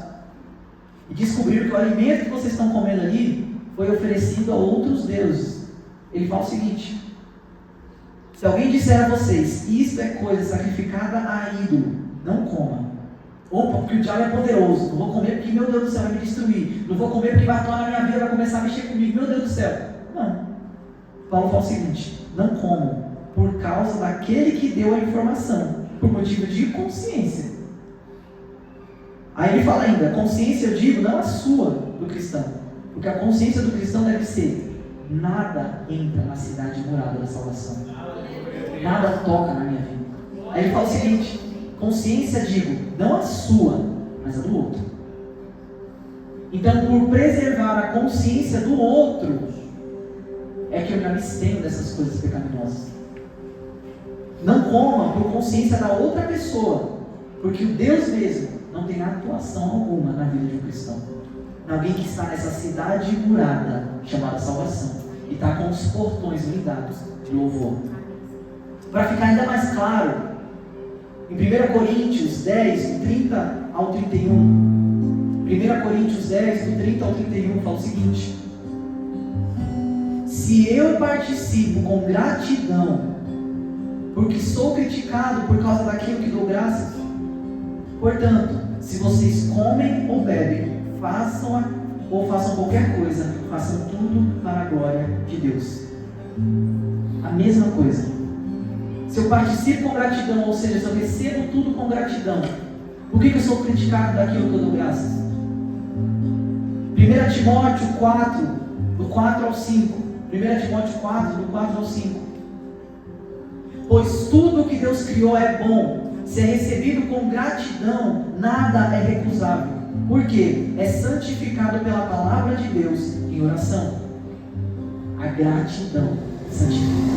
e descobriram que o alimento que vocês estão comendo ali foi oferecido a outros deuses, ele fala o seguinte: se alguém disser a vocês, isto é coisa sacrificada a ídolo, não coma. Opa, porque o diabo é poderoso, não vou comer porque, meu Deus do céu, vai me destruir. Não vou comer porque vai atuar na minha vida, vai começar a mexer comigo, meu Deus do céu. Não. Paulo fala o seguinte: não comam, por causa daquele que deu a informação, por motivo de consciência. Aí ele fala ainda, consciência eu digo, não a sua, do cristão. Porque a consciência do cristão deve ser: nada entra na cidade murada da salvação. Nada toca na minha vida. Aí ele fala o seguinte: consciência, digo, não a sua, mas a do outro. Então, por preservar a consciência do outro, é que eu me abstenho dessas coisas pecaminosas. Não coma por consciência da outra pessoa, Porque o Deus mesmo não tem atuação alguma na vida de um cristão. Alguém que está nessa cidade murada, chamada salvação, e está com os portões blindados de louvor. Para ficar ainda mais claro, em 1 Coríntios 10, do 30 ao 31, 1 Coríntios 10, do 30 ao 31, fala o seguinte: se eu participo com gratidão, porque sou criticado por causa daquilo que dou graças, portanto, se vocês comem ou bebem, façam qualquer coisa, façam tudo para a glória de Deus. A mesma coisa. Se eu participo com gratidão, ou seja, se eu recebo tudo com gratidão, por que eu sou criticado daquilo que eu dou graças? 1 Timóteo 4, do 4 ao 5. 1 Timóteo 4, do 4 ao 5. Pois tudo que Deus criou é bom. Se é recebido com gratidão, nada é recusável. Por quê? É santificado pela palavra de Deus em oração. A gratidão santifica.